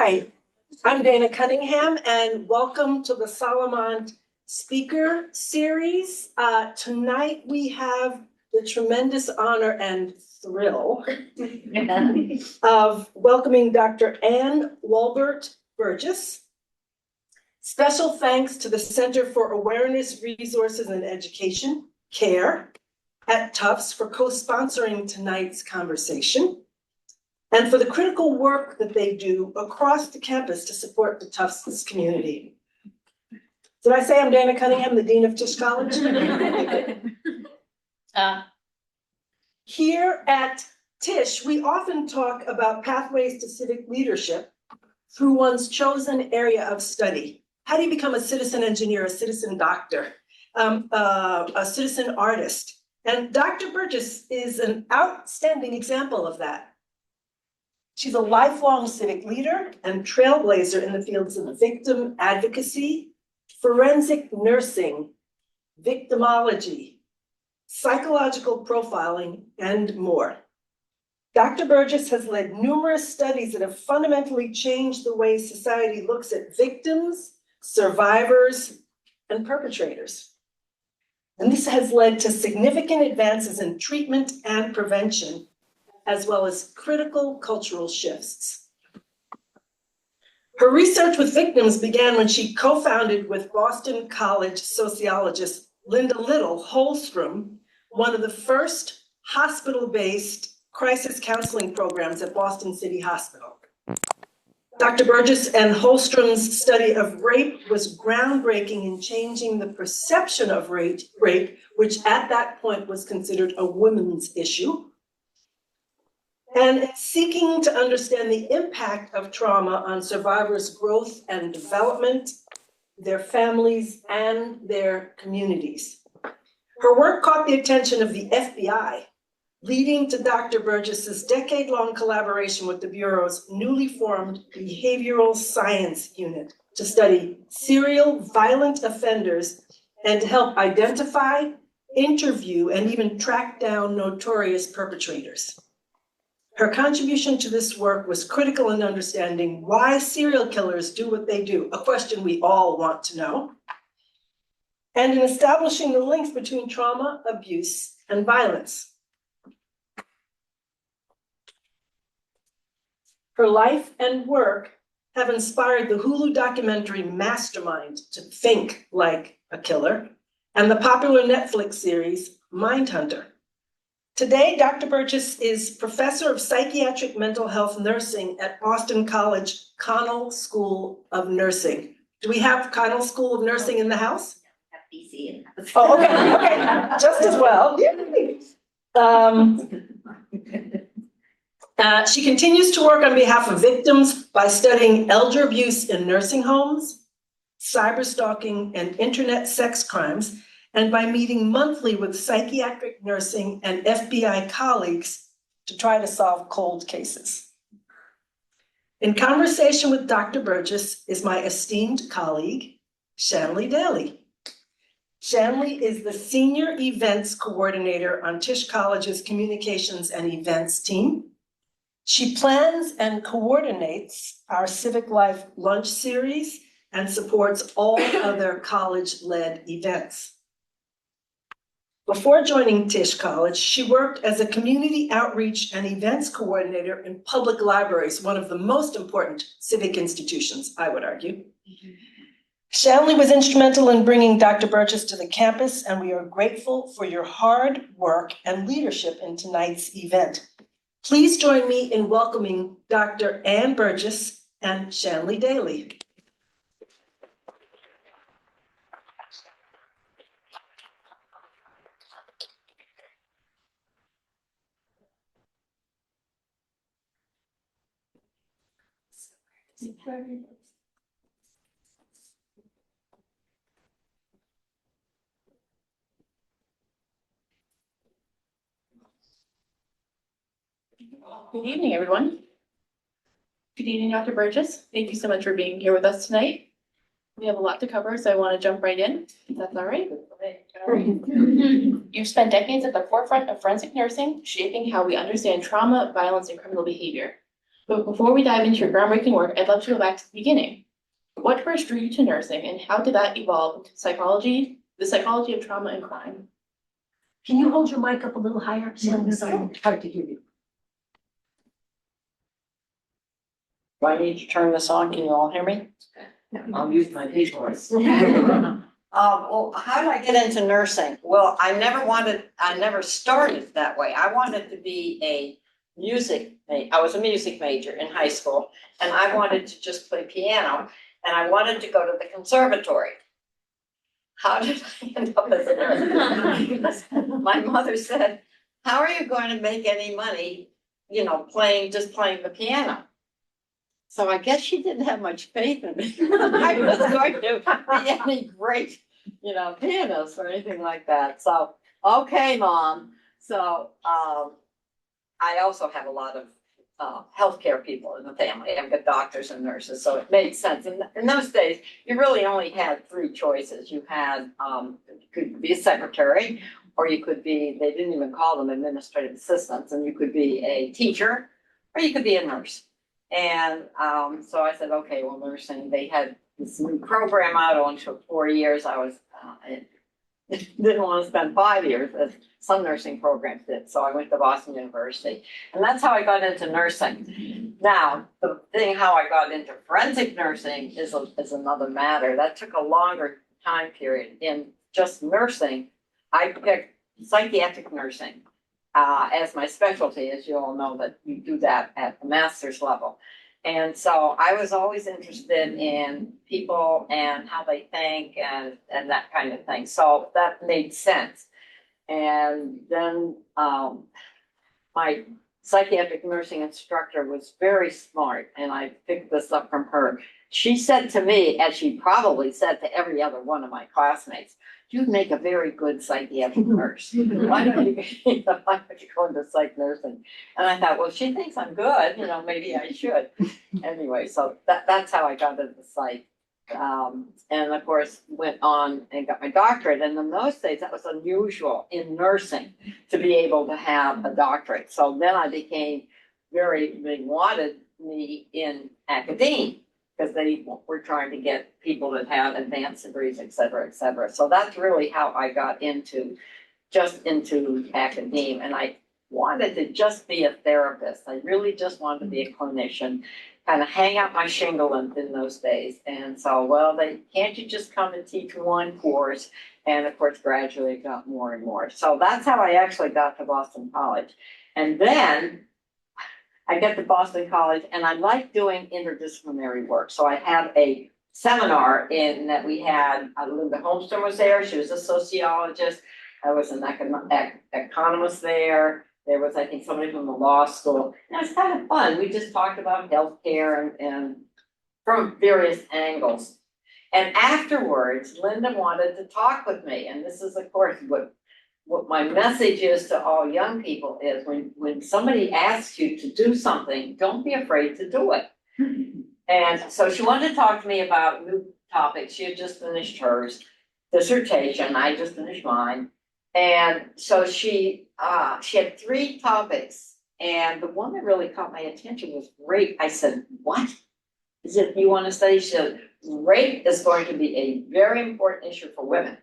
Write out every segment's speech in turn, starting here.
Hi, I'm Dana Cunningham, and welcome to the Solomont Speaker Series. Tonight we have the tremendous honor and thrill of welcoming Dr. Wolbert Burgess. Special thanks to the Center for Awareness, Resources, and Education, CARE, at Tufts for co-sponsoring tonight's conversation, and for the critical work that they do across the campus to support the Tufts community. Did I say I'm Dana Cunningham, the Dean of Tisch College? Here at Tisch, we often talk about pathways to civic leadership through one's chosen area of study. How do you become a citizen engineer, a citizen doctor, a citizen artist? And Dr. Burgess is an outstanding example of that. She's a lifelong civic leader and trailblazer in the fields of victim advocacy, forensic nursing, victimology, psychological profiling, and more. Dr. Burgess has led numerous studies that have fundamentally changed the way society looks at victims, survivors, and perpetrators. And this has led to significant advances in treatment and prevention, as well as critical cultural shifts. Her research with victims began when she co-founded with Boston College sociologist Linda Little Holstrom, one of the first hospital-based crisis counseling programs at Boston City Hospital. Dr. Burgess and Holstrom's study of rape was groundbreaking in changing the perception of rape, which at that point was considered a women's issue, and seeking to understand the impact of trauma on survivors' growth and development, their families, and their communities. Her work caught the attention of the FBI, leading to Dr. Burgess's decade-long collaboration with the Bureau's newly formed Behavioral Science Unit to study serial violent offenders and to help identify, interview, and even track down notorious perpetrators. Her contribution to this work was critical in understanding why serial killers do what they do, a question we all want to know, and in establishing the links between trauma, abuse, and violence. Her life and work have inspired the Hulu documentary Mastermind to think like a killer, and the popular Netflix series Mindhunter. Today, Dr. Burgess is professor of psychiatric mental health nursing at Boston College Connell School of Nursing. Do we have Connell School of Nursing in the house? BC. Oh, okay, just as well. She continues to work on behalf of victims by studying elder abuse in nursing homes, cyberstalking, and internet sex crimes, and by meeting monthly with psychiatric nursing and FBI colleagues to try to solve cold cases. In conversation with Dr. Burgess is my esteemed colleague, Shanley Daly. Shanley is the Senior Events Coordinator on Tisch College's Communications and Events team. She plans and coordinates our Civic Life Lunch Series and supports all other college-led events. Before joining Tisch College, she worked as a community outreach and events coordinator in public libraries, one of the most important civic institutions, I would argue. Shanley was instrumental in bringing Dr. Burgess to the campus, and we are grateful for your hard work and leadership in tonight's event. Please join me in welcoming Dr. Ann Burgess and Shanley Daly. Good evening, everyone. Good evening, Dr. Burgess. Thank you so much for being here with us tonight. We have a lot to cover, so I want to jump right in, if that's all right. You've spent decades at the forefront of forensic nursing, shaping how we understand trauma, violence, and criminal behavior. But before we dive into your groundbreaking work, I'd love to go back to the beginning. What first drew you to nursing, and how did that evolve into psychology, the psychology of trauma and crime? Can you hold your mic up a little higher? It's hard to hear you. Do I need to turn this on? Can you all hear me? I'll use my deep voice. Well, how did I get into nursing? Well, I never started that way. I wanted to be I was a music major in high school, and I wanted to just play piano, and I wanted to go to the conservatory. How did I end up as a nurse? Because my mother said, how are you going to make any money, just playing the piano? So I guess she didn't have much faith in me. I was going to be any great, pianist or anything like that. So, okay, Mom. So, I also have a lot of healthcare people in the family. I've got doctors and nurses, so it made sense. In those days, you really only had three choices. You had, you could be a secretary, or you could be, they didn't even call them administrative assistants, and you could be a teacher, or you could be a nurse. And so I said, okay, well, nursing, they had this new program out on took 4 years. I didn't want to spend 5 years as some nursing programs did. So I went to Boston University, and that's how I got into nursing. Now, the thing how I got into forensic nursing is another matter. That took a longer time period. In just nursing, I picked psychiatric nursing as my specialty, as you all know that you do that at the master's level. And so I was always interested in people and how they think and that kind of thing. So that made sense. And then my psychiatric nursing instructor was very smart, and I picked this up from her. She said to me, as she probably said to every other one of my classmates, you'd make a very good psychiatric nurse. Why don't you go into psych nursing? And I thought, well, she thinks I'm good, maybe I should. Anyway, so that's how I got into psych. And of course, went on and got my doctorate. And in those days, that was unusual in nursing to be able to have a doctorate. So then I became they wanted me in academia, because they were trying to get people that had advanced degrees, et cetera, et cetera. So that's really how I got into academia. And I wanted to just be a therapist. I really just wanted to be a clinician, kind of hang out my shingle in those days. And so, well, can't you just come and teach one course? And of course, gradually it got more and more. So that's how I actually got to Boston College. And then I get to Boston College, and I like doing interdisciplinary work. So I had a seminar in that we had, Linda Holmstrom was there. She was a sociologist. I was an economist there. There was, I think, somebody from the law school. And it was kind of fun. We just talked about healthcare and from various angles. And afterwards, Linda wanted to talk with me. And this is, of course, what my message is to all young people is when somebody asks you to do something, don't be afraid to do it. And so she wanted to talk to me about new topics. She had just finished hers dissertation. I just finished mine. And so she had 3 topics. And the one that really caught my attention was rape. I said, what? Is it you want to study? She said, rape is going to be a very important issue for women.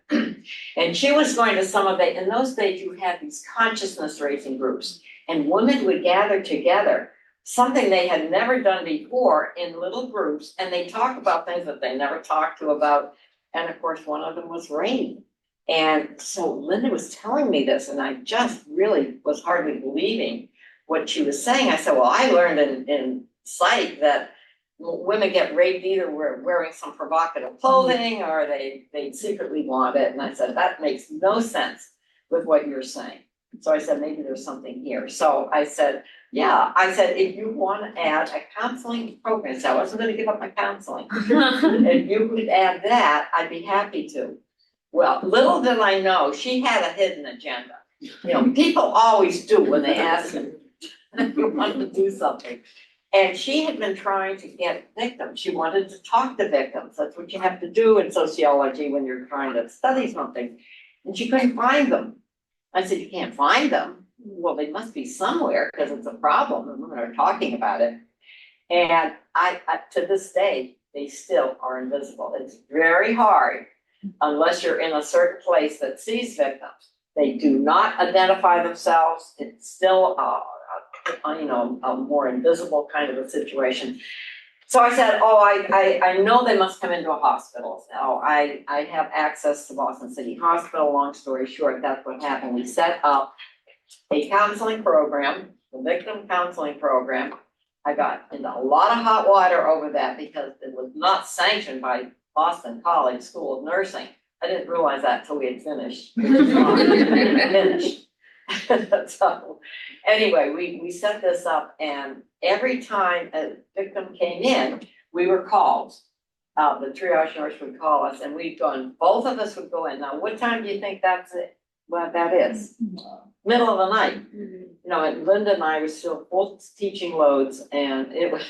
And she was going to some of it. In those days, you had these consciousness raising groups, and women would gather together, something they had never done before, in little groups, and they talk about things that they never talked to about. And of course, one of them was rape. And so Linda was telling me this, and I just really was hardly believing what she was saying. I said, well, I learned in psych that women get raped either wearing some provocative clothing or they secretly want it. And I said, that makes no sense with what you're saying. So I said, maybe there's something here. So I said, yeah, if you want to add a counseling program, so I wasn't going to give up my counseling. If you could add that, I'd be happy to. Well, little did I know, she had a hidden agenda. People always do when they ask you if you want to do something. And she had been trying to get victims. She wanted to talk to victims. That's what you have to do in sociology when you're trying to study something. And she couldn't find them. I said, you can't find them? Well, they must be somewhere because it's a problem and women are talking about it. And to this day, they still are invisible. It's very hard unless you're in a certain place that sees victims. They do not identify themselves. It's still, a more invisible kind of a situation. So I said, I know they must come into a hospital. So I have access to Boston City Hospital. Long story short, that's what happened. We set up a counseling program, the victim counseling program. I got into a lot of hot water over that because it was not sanctioned by Boston College School of Nursing. I didn't realize that till we had finished. Finished. So anyway, we set this up, and every time a victim came in, we were called. The triage nurse would call us, and we'd go, and both of us would go in. Now, what time do you think that's it? Well, that is middle of the night. And Linda and I were still both teaching loads, and it was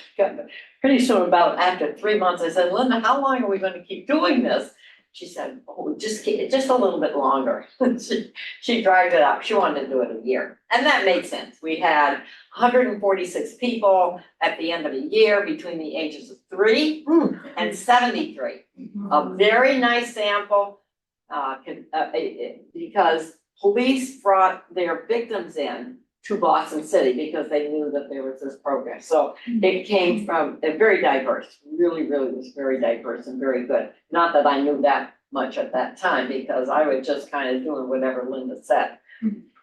pretty soon, about after 3 months, I said, Linda, how long are we going to keep doing this? She said, oh, just a little bit longer. She dragged it up. She wanted to do it a year. And that made sense. We had 146 people at the end of the year between the ages of 3 and 73. A very nice sample, because police brought their victims in to Boston City because they knew that there was this program. So it came from a very diverse, really was very diverse and very good. Not that I knew that much at that time because I was just kind of doing whatever Linda said.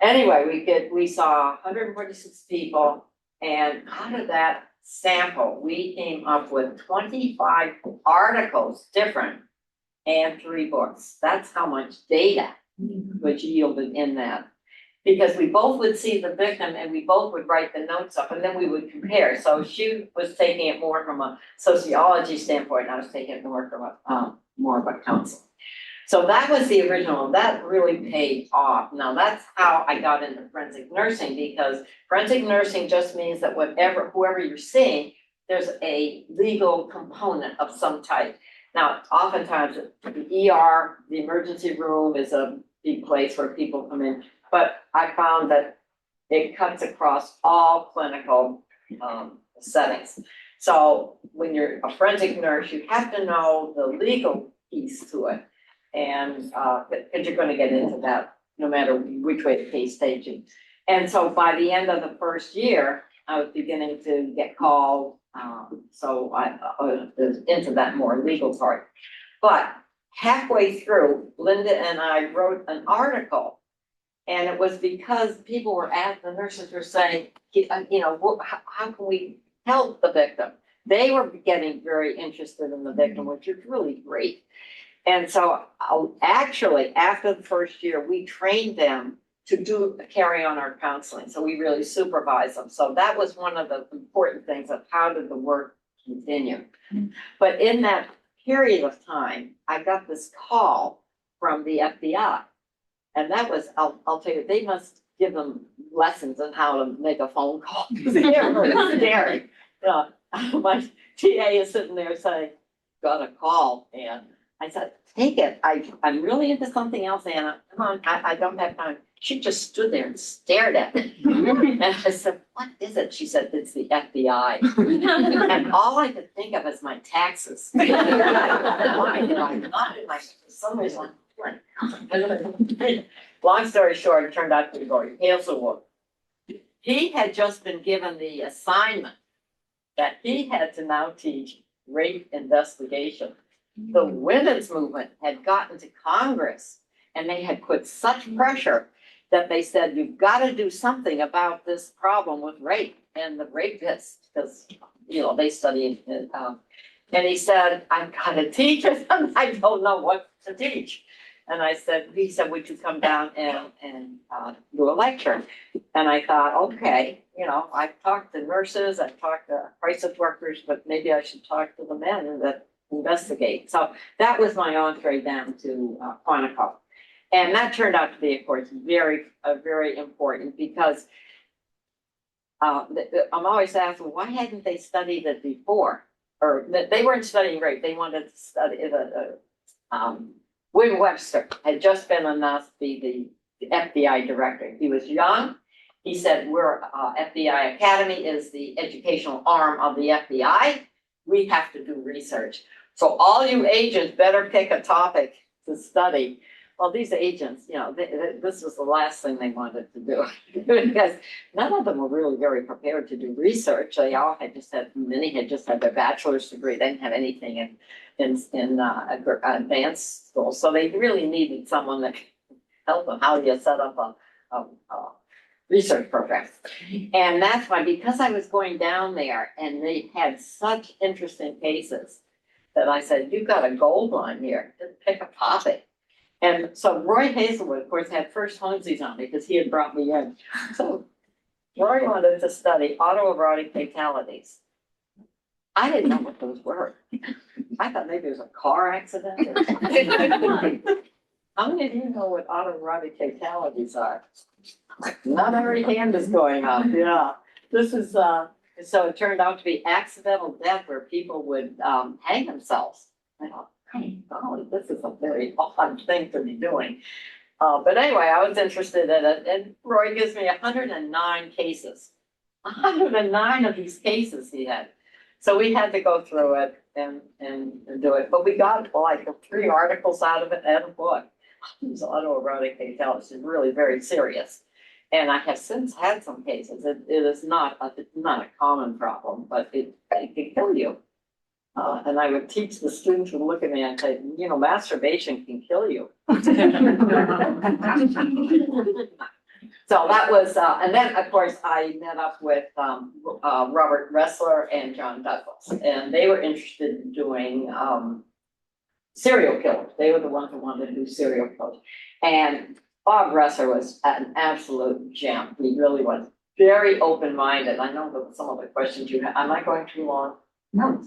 Anyway, we saw 146 people, and out of that sample, we came up with 25 articles different and 3 books. That's how much data was yielded in that. Because we both would see the victim and we both would write the notes up, and then we would compare. So she was taking it more from a sociology standpoint, and I was taking it more from a more of a counseling. So that was the original. That really paid off. Now that's how I got into forensic nursing, because forensic nursing just means that whoever you're seeing, there's a legal component of some type. Now, oftentimes the ER, the emergency room, is a big place where people come in. But I found that it cuts across all clinical settings. So when you're a forensic nurse, you have to know the legal piece to it. And because you're going to get into that no matter which way the case takes you. And so by the end of the first year, I was beginning to get called. So I was into that more legal part. But halfway through, Linda and I wrote an article. And it was because people were the nurses were saying, how can we help the victim? They were getting very interested in the victim, which is really great. And so actually, after the first year, we trained them to carry on our counseling. So we really supervised them. So that was one of the important things of how did the work continue. But in that period of time, I got this call from the FBI. And that was, I'll tell you, they must give them lessons on how to make a phone call. They were scary. My TA is sitting there saying, got a call. And I said, take it. I'm really into something else, Anna. Come on, I don't have time. She just stood there and stared at me. And I said, what is it? She said, it's the FBI. And all I could think of is my taxes. For some reason, long story short, it turned out to be very Hazelwood. He had just been given the assignment that he had to now teach rape investigation. The women's movement had gotten to Congress, and they had put such pressure that they said, you've got to do something about this problem with rape and the rapists, because they study it. And he said, I've got to teach it, and I don't know what to teach. And he said, would you come down and do a lecture? And I thought, okay, I've talked to nurses, I've talked to crisis workers, but maybe I should talk to the men that investigate. So that was my entree down to Chronicle. And that turned out to be, of course, very important because I'm always asked, well, why hadn't they studied it before? Or they weren't studying rape, they wanted to study William Webster had just been announced to be the FBI director. He was young, He said, we're, FBI Academy is the educational arm of the FBI. We have to do research. So all you agents better pick a topic to study. Well, these agents, you know, this was the last thing they wanted to do because none of them were really very prepared to do research. They all had just had, many had just had their bachelor's degree. They didn't have anything in advanced school. So they really needed someone that could help them how do you set up a research program. And that's why, because I was going down there and they had such interesting cases that I said, you've got a gold mine here, just pick a topic. And so Roy Hazelwood, of course, had first funsies on me because he had brought me in. So Roy wanted to study autoerotic fatalities. I didn't know what those were. I thought maybe it was a car accident or something. How many of you know what autoerotic fatalities are? Not every hand is going up, yeah. This is, so it turned out to be accidental death where people would hang themselves. I thought, golly, this is a very odd thing to be doing. But anyway, I was interested in it, and Roy gives me 109 cases. 109 of these cases he had. So we had to go through it and do it, but we got like 3 articles out of it and a book. These autoerotic fatalities is really very serious. And I have since had some cases. It is not a common problem, but it can kill you. And I would teach the students who look at me and say, you know, masturbation can kill you. So that was, and then of course I met up with Robert Ressler and John Douglas, and they were interested in doing serial killers. They were the ones who wanted to do serial killers. And Bob Ressler was an absolute gem. He really was very open-minded. I know that some of the questions you have, am I going too long? No.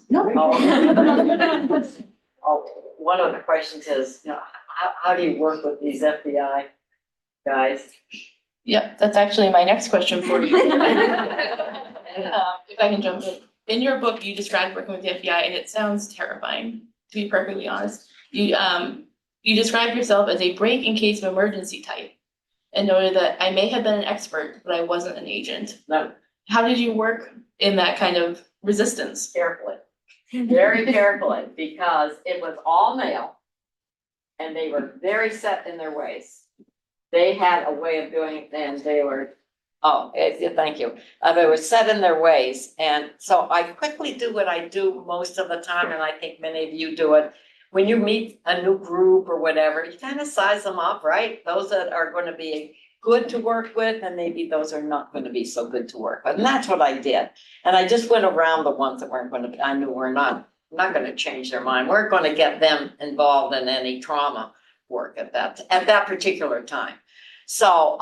Oh, one of the questions is, you know, how do you work with these FBI guys? Yep, that's actually my next question for you. If I can jump in. In your book, you described working with the FBI, and it sounds terrifying, to be perfectly honest. You described yourself as a break in case of emergency type, and noted that I may have been an expert, but I wasn't an agent. No. How did you work in that kind of resistance? Carefully, very carefully, because it was all male and they were very set in their ways. They had a way of doing it and they were, thank you. They were set in their ways. And so I quickly do what I do most of the time, and I think many of you do it. When you meet a new group or whatever, you kind of size them up, right? Those that are going to be good to work with, and maybe those are not going to be so good to work with. And that's what I did. And I just went around the ones that weren't going to be, I knew were not going to change their mind. We're going to get them involved in any trauma work at that particular time. So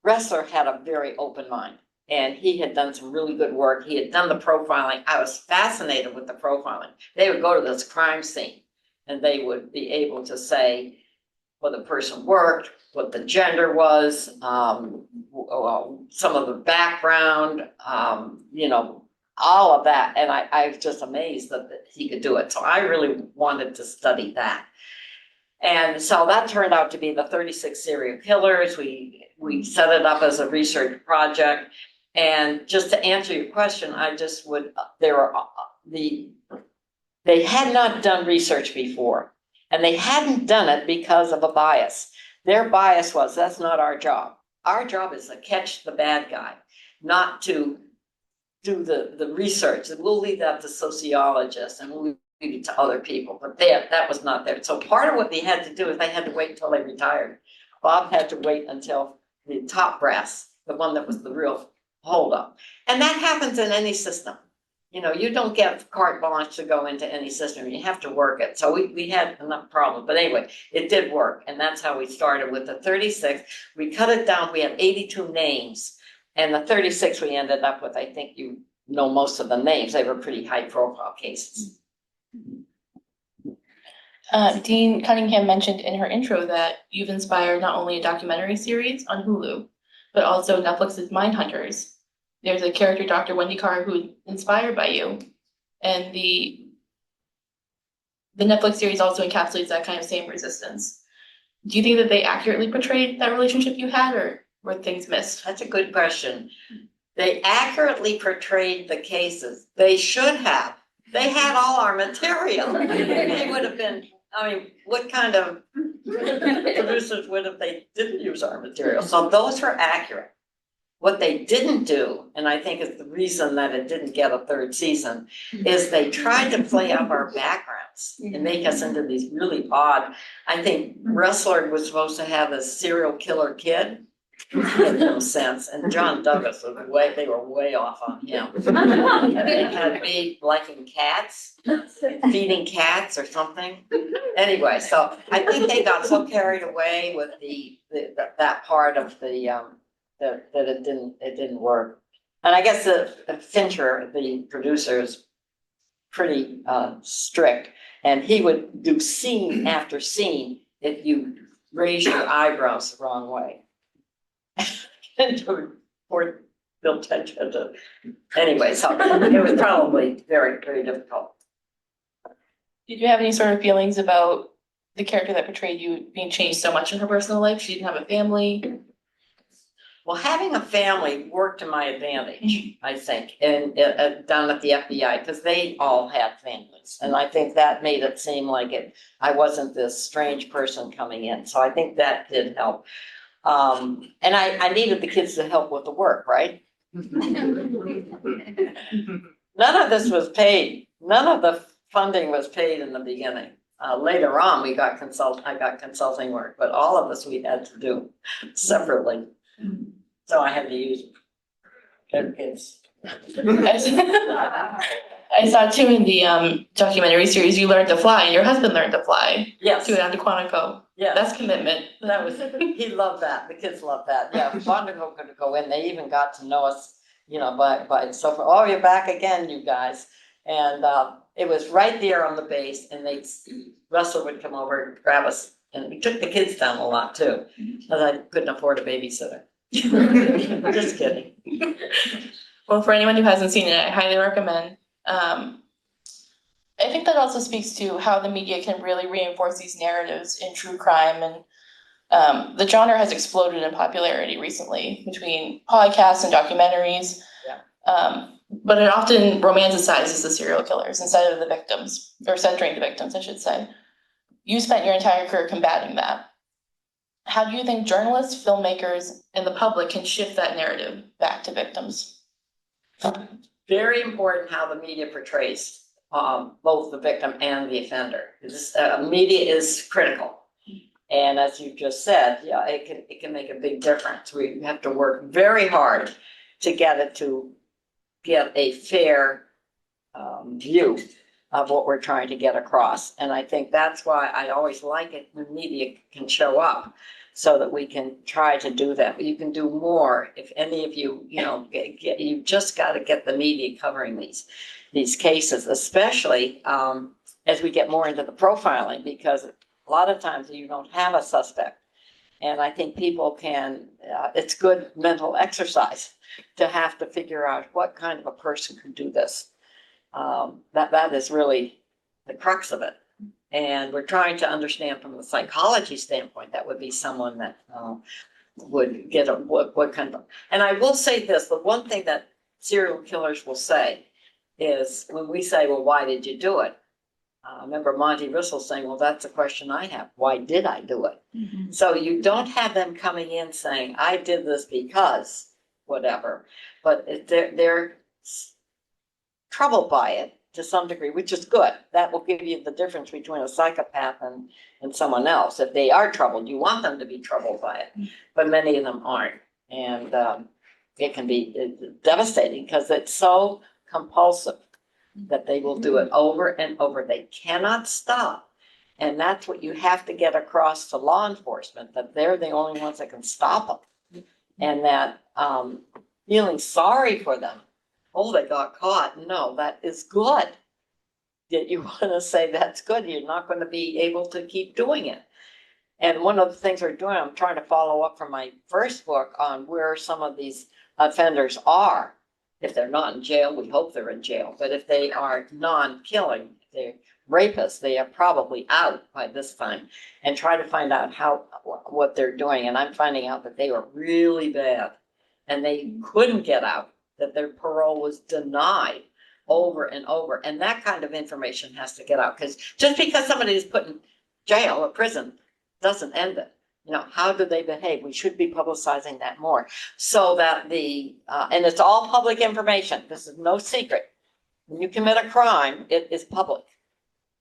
Ressler had a very open mind, and he had done some really good work. He had done the profiling. I was fascinated with the profiling. They would go to this crime scene and they would be able to say where the person worked, what the gender was, some of the background, you know, all of that. And I was just amazed that he could do it. So I really wanted to study that. And so that turned out to be the 36 serial killers. We set it up as a research project. And just to answer your question, I just would, they had not done research before, and they hadn't done it because of a bias. Their bias was, that's not our job. Our job is to catch the bad guy, not to do the research. We'll leave that to sociologists and we'll leave it to other people, but that was not there. So part of what they had to do is they had to wait until they retired. Bob had to wait until the top brass, the one that was the real holdup. And that happens in any system. You know, you don't get carte blanche to go into any system. You have to work it. So we had enough problems. But anyway, it did work. And that's how we started with the 36. We cut it down. We had 82 names. And the 36 we ended up with, I think you know most of the names. They were pretty high profile cases. Dean Cunningham mentioned in her intro that you've inspired not only a documentary series on Hulu, but also Netflix's Mindhunters. There's a character, Dr. Wendy Carr, who's inspired by you. And the Netflix series also encapsulates that kind of same resistance. Do you think that they accurately portrayed that relationship you had, or Were things missed? That's a good question. They accurately portrayed the cases. They should have. They had all our material. They would have been, I mean, what kind of producers would if they didn't use our material? So those were accurate. What they didn't do, and I think is the reason that it didn't get a third season, is they tried to play up our backgrounds and make us into these really odd. I think Wrestler was supposed to have a serial killer kid. Made no sense, and John Douglas was they were way off on him. And they had me liking cats, feeding cats or something. Anyway, so I think they got so carried away with that part of the that it didn't work. And I guess the Fincher, the producer, is pretty strict, and he would do scene after scene if you raise your eyebrows the wrong way. And to build tension to, anyway, so it was probably very, very difficult. Did you have any sort of feelings about the character that portrayed you being changed so much in her personal life? She didn't have a family. Well, having a family worked to my advantage, I think, and down at the FBI, because they all had families. And I think that made it seem like I wasn't this strange person coming in. So I think that did help. And I needed the kids to help with the work, right? None of this was paid. None of the funding was paid in the beginning. Later on, I got consulting work, but all of this we had to do separately. So I had to use good kids. I saw too in the documentary series, you learned to fly and your husband learned to fly. Yes. To go down to Quantico. Yeah. That's commitment. That was, he loved that. The kids loved that. Yeah, Quantico could go in. They even got to know us, by so far. Oh, you're back again, you guys. And it was right there on the base, and Russell would come over and grab us. And we took the kids down a lot too, because I couldn't afford a babysitter. Just kidding. Well, for anyone who hasn't seen it, I highly recommend. I think that also speaks to how the media can really reinforce these narratives in true crime, and the genre has exploded in popularity recently between podcasts and documentaries. Yeah. But it often romanticizes the serial killers instead of the victims, or centering the victims, I should say. You spent your entire career combating that. How do you think journalists, filmmakers, and the public can shift that narrative back to victims? Very important how the media portrays both the victim and the offender. Media is critical. And as you just said, yeah, it can make a big difference. We have to work very hard to get a fair view of what we're trying to get across. And I think that's why I always like it when media can show up, so that we can try to do that. You can do more if any of you, you just got to get the media covering these cases, especially as we get more into the profiling, because a lot of times you don't have a suspect. And I think people can, it's good mental exercise to have to figure out what kind of a person can do this. That is really the crux of it. And we're trying to understand from the psychology standpoint, that would be someone that would get what kind of, and I will say this, the one thing that serial killers will say is when we say, well, why did you do it? I remember Monty Russell saying, well, that's a question I have. Why did I do it? Mm-hmm. So you don't have them coming in saying, I did this because whatever, but they're troubled by it to some degree, which is good. That will give you the difference between a psychopath and someone else. If they are troubled, you want them to be troubled by it, but many of them aren't. And it can be devastating because it's so compulsive that they will do it over and over. They cannot stop. And that's what you have to get across to law enforcement, that they're the only ones that can stop them. And that feeling sorry for them. Oh, they got caught. No, that is good. That you want to say that's good. You're not going to be able to keep doing it. And one of the things we're doing, I'm trying to follow up from my first book on where some of these offenders are. If they're not in jail, we hope they're in jail. But if they are non-killing, they're rapists, they are probably out by this time, and try to find out what they're doing. And I'm finding out that they were really bad and they couldn't get out, that their parole was denied over and over. And that kind of information has to get out, because just because somebody is put in jail or prison doesn't end it. How do they behave? We should be publicizing that more, so that and it's all public information. This is no secret. When you commit a crime, it is public.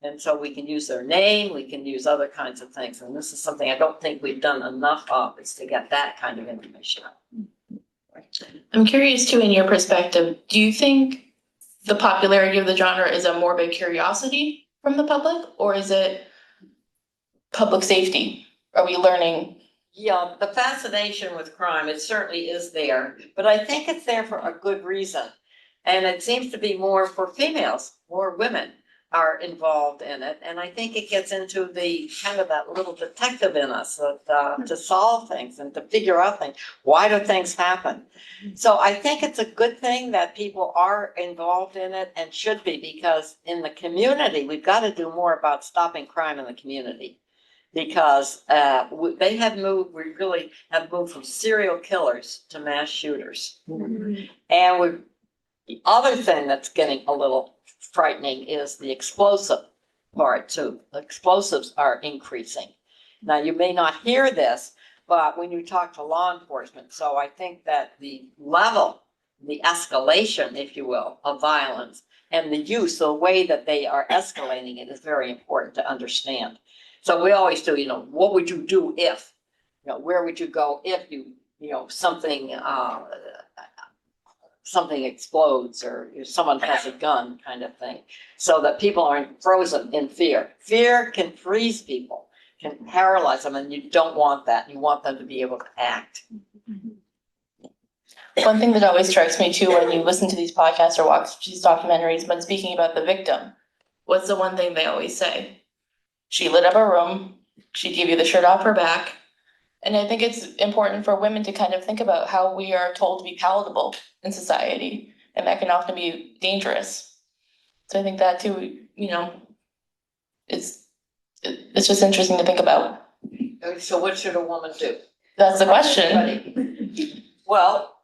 And so we can use their name, we can use other kinds of things. And this is something I don't think we've done enough of, is to get that kind of information out. I'm curious too, in your perspective, do you think the popularity of the genre is a morbid curiosity from the public, or is it public safety? Are we learning? Yeah, the fascination with crime, it certainly is there, but I think it's there for a good reason. And it seems to be more for females, more women are involved in it. And I think it gets into the kind of that little detective in us that, to solve things and to figure out things. Why do things happen? So I think it's a good thing that people are involved in it, and should be, because in the community, we've got to do more about stopping crime in the community. Because we really have moved from serial killers to mass shooters. And the other thing that's getting a little frightening is the explosive part too. The explosives are increasing. Now, you may not hear this, but when you talk to law enforcement, so I think that the level, the escalation, if you will, of violence and the use, the way that they are escalating it, is very important to understand. So we always do, what would you do if, where would you go if something explodes, or if someone has a gun, kind of thing, so that people aren't frozen in fear. Fear can freeze people, can paralyze them, and you don't want that. You want them to be able to act. One thing that always strikes me too, when you listen to these podcasts or watch these documentaries, when speaking about the victim, what's the one thing they always say? She lit up a room, she gave you the shirt off her back. And I think it's important for women to kind of think about how we are told to be palatable in society, and that can often be dangerous. So I think that too, it's just interesting to think about. So what should a woman do? That's the question. Well,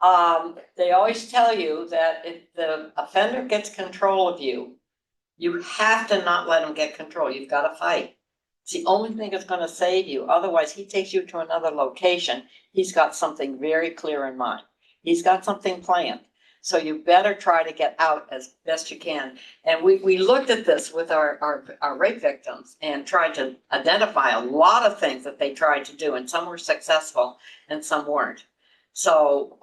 they always tell you that if the offender gets control of you, you have to not let him get control. You've got to fight. It's the only thing that's going to save you. Otherwise, he takes you to another location. He's got something very clear in mind. He's got something planned. So you better try to get out as best you can. And we looked at this with our rape victims and tried to identify a lot of things that they tried to do, and some were successful and some weren't. So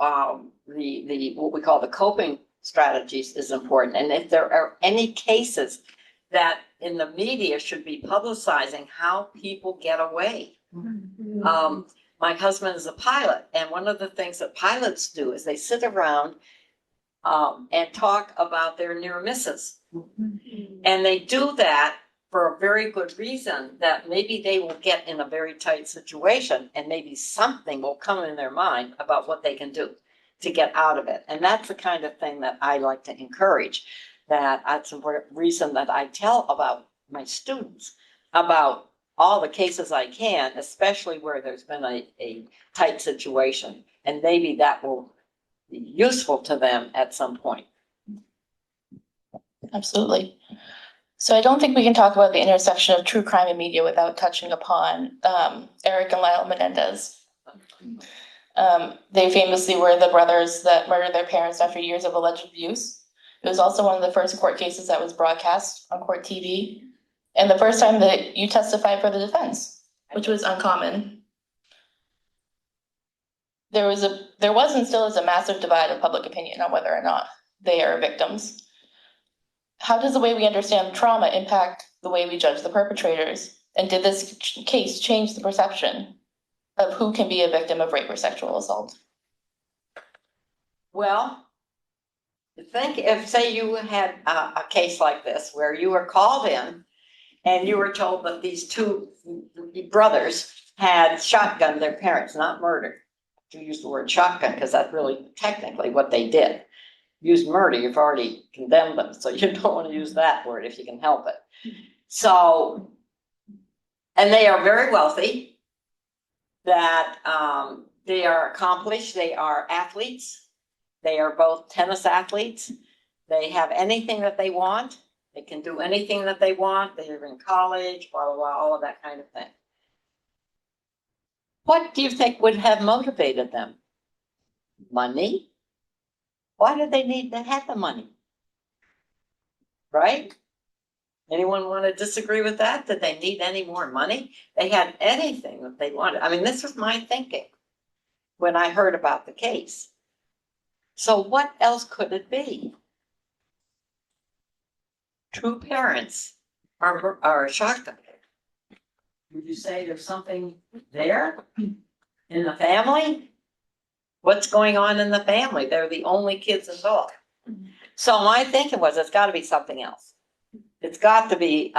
the what we call the coping strategies is important. And if there are any cases that in the media should be publicizing how people get away. My husband is a pilot, and one of the things that pilots do is they sit around and talk about their near misses. And they do that for a very good reason, that maybe they will get in a very tight situation and maybe something will come in their mind about what they can do to get out of it. And that's the kind of thing that I like to encourage. That's a reason that I tell about my students about all the cases I can, especially where there's been a tight situation. And maybe that will be useful to them at some point. Absolutely. So I don't think we can talk about the intersection of true crime and media without touching upon Eric and Lyle Menendez. They famously were the brothers that murdered their parents after years of alleged abuse. It was also one of the first court cases that was broadcast on court TV, and the first time that you testified for the defense, which was uncommon. There was and still is a massive divide of public opinion on whether or not they are victims. How does the way we understand trauma impact the way we judge the perpetrators? And did this case change the perception of who can be a victim of rape or sexual assault? Well, think if, say, you had a case like this where you were called in and you were told that these two brothers had shotgunned their parents, not murdered. You use the word shotgun because that's really technically what they did. use murder, you've already condemned them, so you don't want to use that word if you can help it. So, and they are very wealthy, that they are accomplished, they are athletes, they are both tennis athletes, they have anything that they want, they can do anything that they want, they're in college, blah, blah, blah, all of that kind of thing. What do you think would have motivated them? Money? Why did they need to have the money? Right? Anyone want to disagree with that? Did they need any more money? They had anything that they wanted. I mean, this was my thinking when I heard about the case. So what else could it be? Two parents are shocked. Would you say there's something there in the family? What's going on in the family? They're the only kids involved. So my thinking was, it's got to be something else. It's got to be,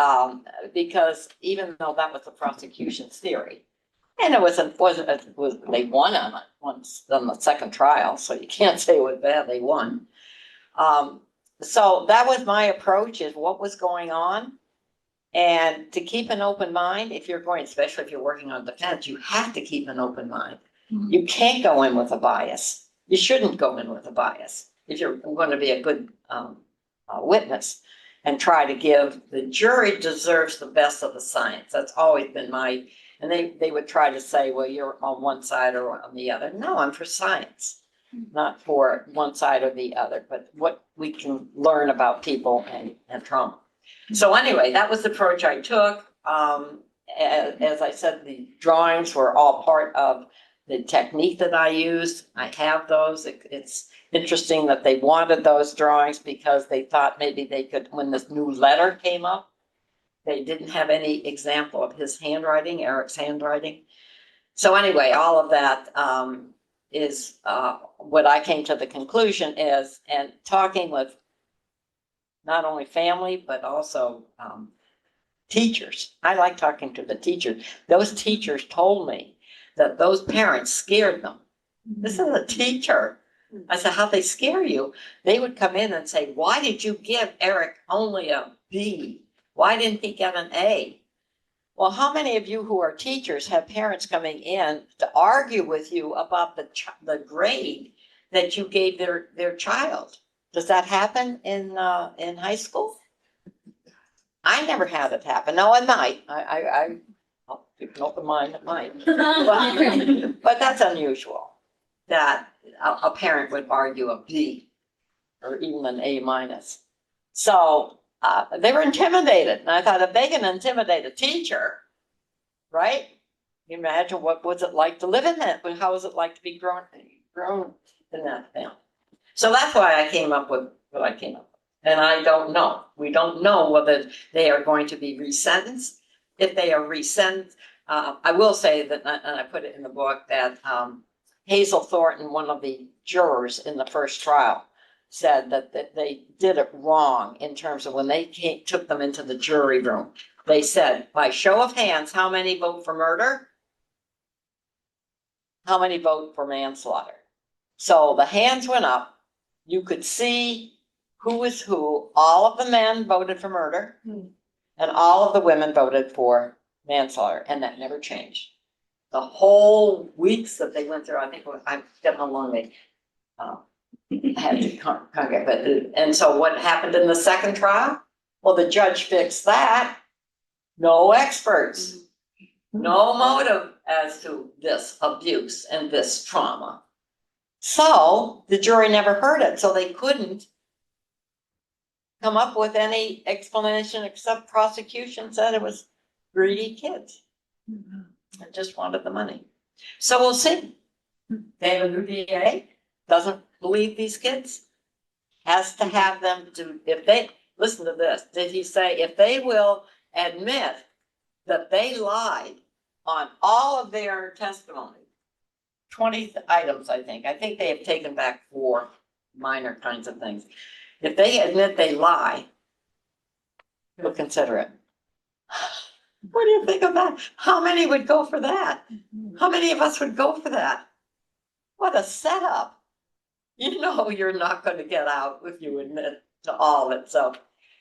because even though that was the prosecution's theory, and they won on it once on the second trial, so you can't say it was bad, they won. So that was my approach, is what was going on. And to keep an open mind, if you're going, especially if you're working on defense, you have to keep an open mind. You can't go in with a bias. You shouldn't go in with a bias if you're going to be a good witness, and try to give, the jury deserves the best of the science. That's always been my, and they would try to say, well, you're on one side or on the other. No, I'm for science, not for one side or the other, but what we can learn about people and trauma. So anyway, that was the approach I took. As I said, the drawings were all part of the technique that I used. I have those. It's interesting that they wanted those drawings because they thought maybe they could, when this new letter came up, they didn't have any example of his handwriting, Eric's handwriting. So anyway, all of that is what I came to the conclusion is, and talking with not only family, but also teachers. I like talking to the teachers. Those teachers told me that those parents scared them. This is a teacher. I said, how'd they scare you? They would come in and say, why did you give Eric only a B? Why didn't he get an A? Well, how many of you who are teachers have parents coming in to argue with you about the grade that you gave their child? Does that happen in high school? I never had it happen. No, it might. I'll keep an open mind, it might. But that's unusual, that a parent would argue a B or even an A minus. So they were intimidated. And I thought, if they can intimidate a teacher, right? You imagine what was it like to live in that? How was it like to be grown in that family? So that's why I came up with what I came up with. And I don't know. We don't know whether they are going to be resentenced. If they are resentenced, I will say that, and I put it in the book, that Hazel Thornton, one of the jurors in the first trial, said that they did it wrong in terms of when they took them into the jury room. They said, by show of hands, how many vote for murder? How many vote for manslaughter? So the hands went up. You could see who was who. All of the men voted for murder, and all of the women voted for manslaughter, and that never changed. The whole weeks that they went through, I think, I forget how long they had to congregate. But and so what happened in the second trial? Well, the judge fixed that. No experts, no motive as to this abuse and this trauma. So the jury never heard it, so they couldn't come up with any explanation except prosecution said it was greedy kids. I just wanted the money. So we'll see. They have a new DA, doesn't believe these kids, has to have them do, if they, listen to this, did he say, if they will admit that they lied on all of their testimony, 20 items, I think they have taken back 4 minor kinds of things. If they admit they lie, we'll consider it. What do you think of that? How many would go for that? How many of us would go for that? What a setup. You know you're not gonna get out if you admit to all of it, so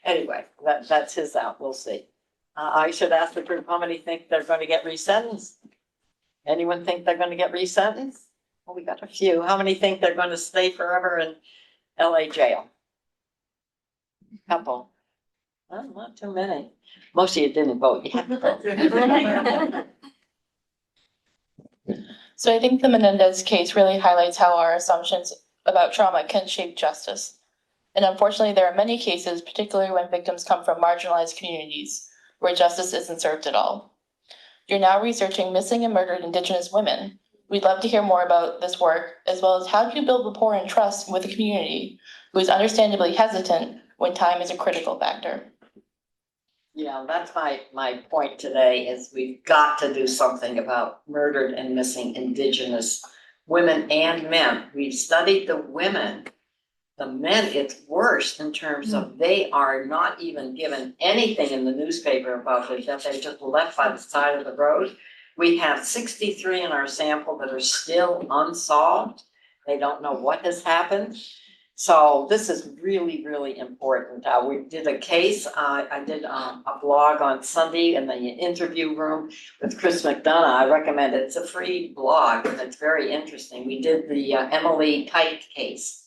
anyway, that's his out, we'll see. I should ask the group, how many think they're gonna get resentenced? Anyone think they're gonna get resentenced? Well, we got a few. How many think they're gonna stay forever in LA jail? Couple. Well, not too many. Most of you didn't vote. You had to vote. So I think the Menendez case really highlights how our assumptions about trauma can shape justice. And unfortunately, there are many cases, particularly when victims come from marginalized communities, where justice isn't served at all. You're now researching missing and murdered Indigenous women. We'd love to hear more about this work, as well as how do you build rapport and trust with a community who is understandably hesitant when time is a critical factor. Yeah, that's my point today is we've got to do something about murdered and missing Indigenous women and men. We've studied the women. The men, it's worse in terms of they are not even given anything in the newspaper about it, that they're just left by the side of the road. We have 63 in our sample that are still unsolved. They don't know what has happened. So this is really, really important. We did a case, I did a blog on Sunday in the interview room with Chris McDonough. I recommend it. It's a free blog and it's very interesting. We did the Emily Kite case.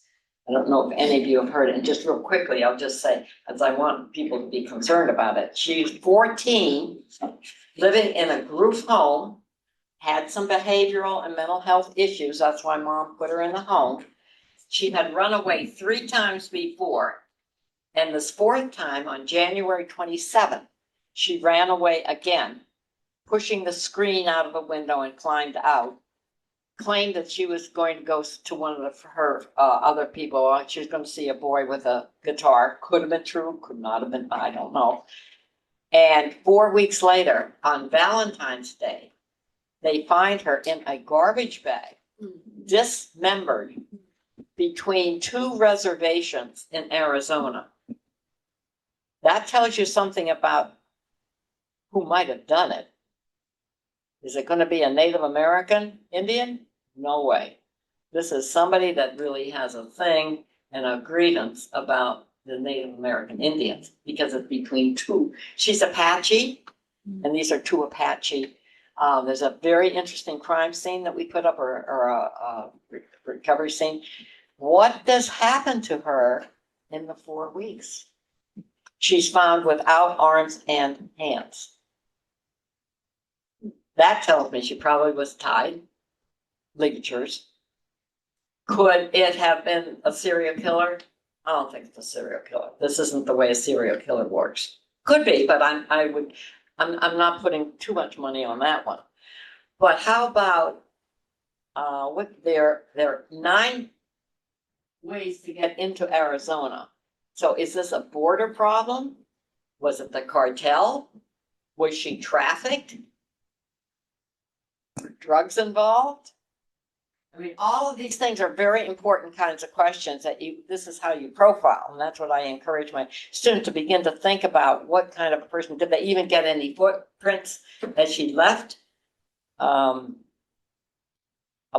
I don't know if any of you have heard it. And just real quickly, I'll just say, as I want people to be concerned about it. She's 14, living in a group home, had some behavioral and mental health issues. That's why mom put her in the home. She had run away 3 times before, and this 4th time on January 27th, she ran away again, pushing the screen out of a window and climbed out, claimed that she was going to go to one of her other people. She was going to see a boy with a guitar. Could have been true, could not have been, I don't know. And 4 weeks later, on Valentine's Day, they find her in a garbage bag, dismembered, between 2 reservations in Arizona. That tells you something about who might have done it. Is it going to be a Native American Indian? No way. This is somebody that really has a thing and a grievance about the Native American Indians because it's between 2. She's Apache, and these are 2 Apache. There's a very interesting crime scene that we put up, or a recovery scene. What does happen to her in the 4 weeks? She's found without arms and hands. That tells me she probably was tied, ligatures. Could it have been a serial killer? I don't think it's a serial killer. This isn't the way a serial killer works. Could be, but I'm not putting too much money on that one. But how about what there are 9 ways to get into Arizona. So is this a border problem? Was it the cartel? Was she trafficked? Were drugs involved? I mean, all of these things are very important kinds of questions that this is how you profile. And that's what I encourage my students to begin to think about. What kind of a person, did they even get any footprints that she left?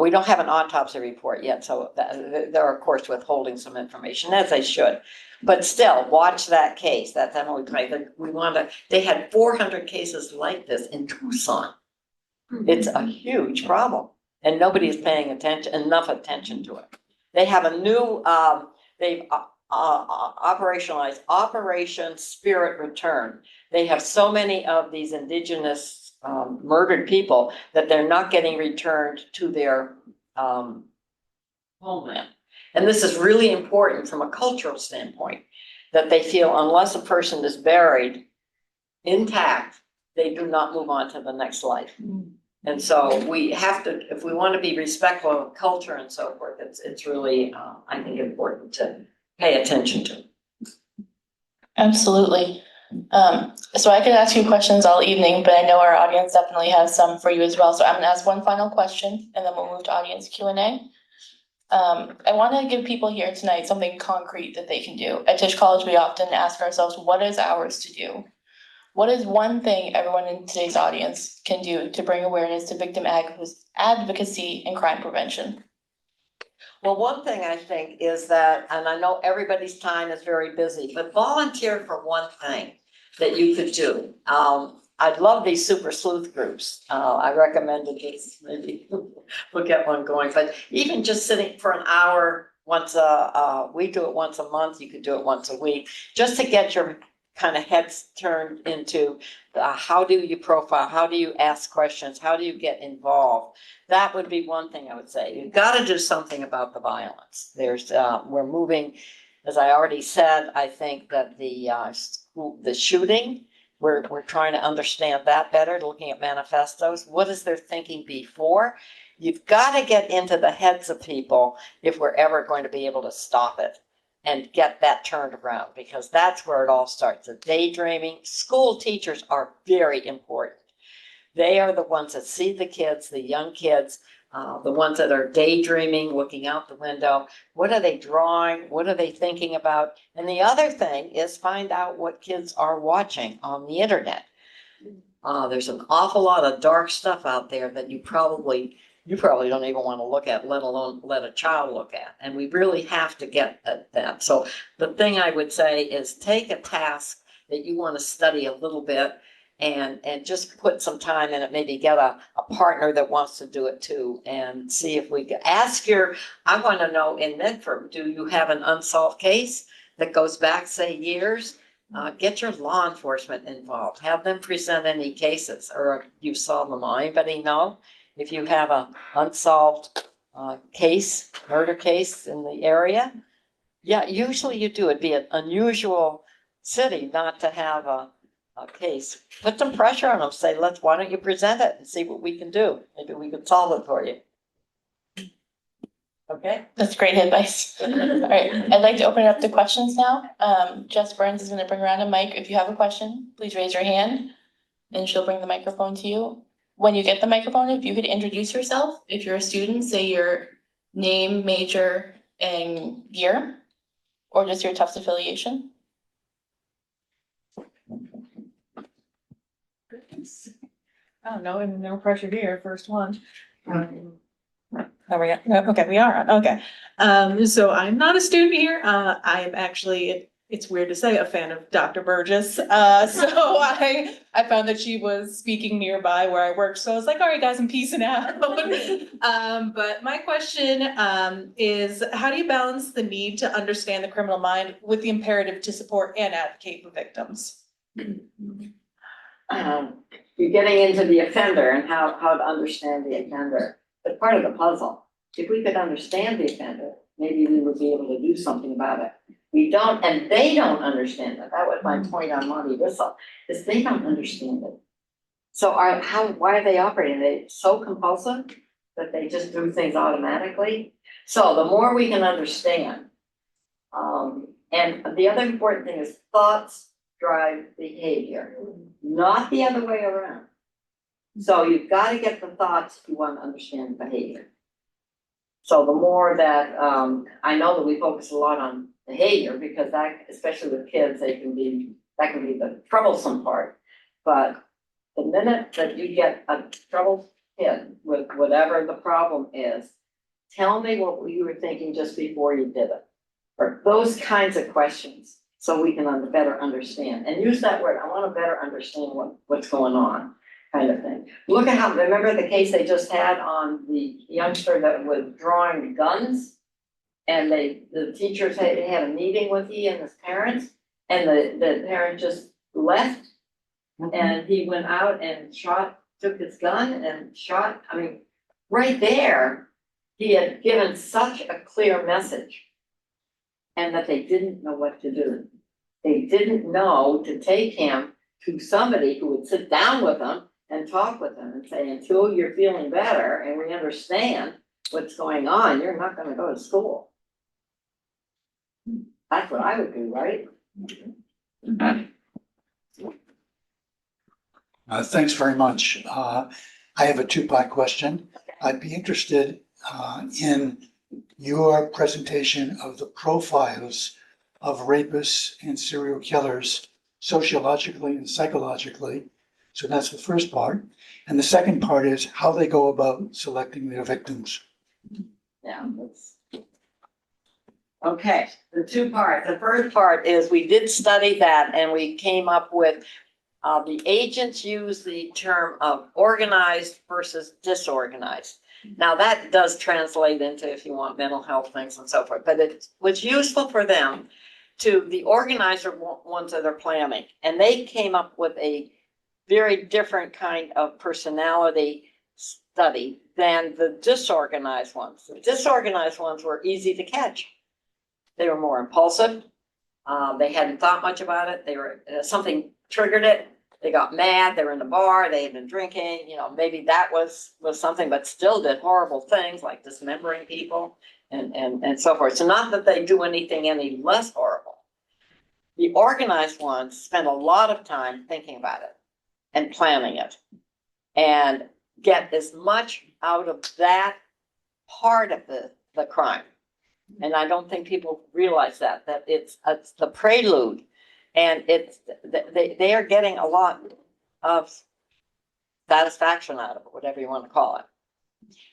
We don't have an autopsy report yet, so they're of course withholding some information, as they should. But still, watch that case. That's Emily Clay. They had 400 cases like this in Tucson. It's a huge problem, and nobody's paying enough attention to it. They have a new, they've operationalized Operation Spirit Return. They have so many of these Indigenous murdered people that they're not getting returned to their homeland. And this is really important from a cultural standpoint, that they feel unless a person is buried intact, they do not move on to the next life. And so we have to, if we want to be respectful of culture and so forth, it's really, I think, important to pay attention to. Absolutely. So I could ask you questions all evening, but I know our audience definitely has some for you as well. So I'm gonna ask one final question and then we'll move to audience Q&A. I want to give people here tonight something concrete that they can do. At Tisch College, we often ask ourselves, what is ours to do? What is one thing everyone in today's audience can do to bring awareness to victim advocacy and crime prevention? Well, one thing I think is that, and I know everybody's time is very busy, but volunteer for one thing that you could do. I'd love these super sleuth groups. I recommended this, maybe we'll get one going, but even just sitting for an hour once we do it once a month, you could do it once a week, just to get your kind of heads turned into how do you profile, how do you ask questions, how do you get involved? That would be one thing I would say. You've got to do something about the violence. We're moving, as I already said, I think that the shooting, we're trying to understand that better, looking at manifestos. What is their thinking before? You've got to get into the heads of people if we're ever going to be able to stop it and get that turned around, because that's where it all starts. The daydreaming. School teachers are very important. They are the ones that see the kids, the young kids, the ones that are daydreaming, looking out the window. What are they drawing? What are they thinking about? And the other thing is find out what kids are watching on the internet. There's an awful lot of dark stuff out there that you probably don't even want to look at, let alone let a child look at. And we really have to get at that. So the thing I would say is take a task that you want to study a little bit and just put some time in it, maybe get a partner that wants to do it too, and see if we can I want to know in Medford, do you have an unsolved case that goes back, say, years? Get your law enforcement involved, have them present any cases, or you've solved them all. Anybody know if you have an unsolved murder case in the area? Yeah, usually you do. It'd be an unusual city not to have a case. Put some pressure on them, say, why don't you present it and see what we can do? Maybe we could solve it for you. Okay? That's great advice. All right, I'd like to open it up to questions now. Jess Burns is gonna bring around a mic. If you have a question, please raise your hand and she'll bring the microphone to you. When you get the microphone, if you could introduce yourself. If you're a student, say your name, major, and year, or just your Tufts affiliation. I don't know, and no pressure here, first one. Oh, we are, okay, we are on, okay. So I'm not a student here, I am actually, it's weird to say, a fan of Dr. Burgess. So I found that she was speaking nearby where I work, so I was like, all right, guys, I'm peacing out. But my question is, how do you balance the need to understand the criminal mind with the imperative to support and advocate for victims? You're getting into the offender and how to understand the offender. But part of the puzzle, if we could understand the offender, maybe we would be able to do something about it. We don't, and they don't understand it. That was my point on Monty Whistle, is they don't understand it. So why are they operating? Are they so compulsive that they just do things automatically? So the more we can understand, and the other important thing is thoughts drive behavior, not the other way around. So you've got to get the thoughts if you want to understand behavior. So the more that, I know that we focus a lot on behavior because that, especially with kids, that can be the troublesome part. But the minute that you get a troubled kid with whatever the problem is, tell me what you were thinking just before you did it. Or those kinds of questions, so we can better understand. And use that word, I want to better understand what's going on, kind of thing. Look at remember the case they just had on the youngster that was drawing guns? And the teachers had a meeting with he and his parents, and the parent just left. And he went out and took his gun and shot. I mean, right there, he had given such a clear message. And that they didn't know what to do. They didn't know to take him to somebody who would sit down with him and talk with him and say, until you're feeling better and we understand what's going on, you're not gonna go to school. That's what I would do, right? Thanks very much. I have a two-part question. I'd be interested in your presentation of the profiles of rapists and serial killers sociologically and psychologically. So that's the first part. And the second part is how they go about selecting their victims. Yeah, Okay, the two parts. The first part is we did study that and we came up with, the agents use the term of organized versus disorganized. Now that does translate into, if you want, mental health things and so forth, but it was useful for them to the organizer ones that are planning. And they came up with a very different kind of personality study than the disorganized ones. The disorganized ones were easy to catch. They were more impulsive. They hadn't thought much about it. They were, something triggered it. They got mad. They were in the bar. They had been drinking. You know, maybe that was something, but still did horrible things like dismembering people and so forth. So not that they do anything any less horrible. The organized ones spend a lot of time thinking about it and planning it and get as much out of that part of the crime. And I don't think people realize that it's the prelude, and they are getting a lot of satisfaction out of it, whatever you want to call it.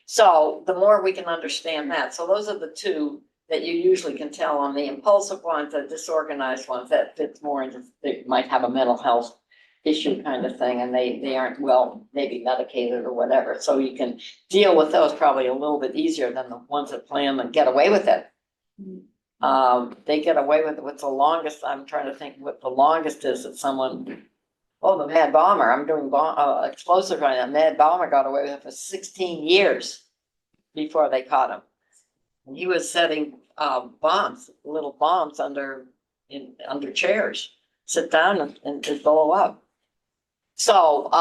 So the more we can understand that. So those are the two that you usually can tell on the impulsive ones, the disorganized ones, that fits more into, they might have a mental health issue kind of thing, and they aren't well, maybe medicated or whatever. So you can deal with those probably a little bit easier than the ones that plan and get away with it. They get away with it. What's the longest? I'm trying to think what the longest is that someone, oh, the Mad Bomber. I'm doing explosive right now. Mad Bomber got away with it for 16 years before they caught him. And he was setting bombs, little bombs under chairs, sit down and blow up. So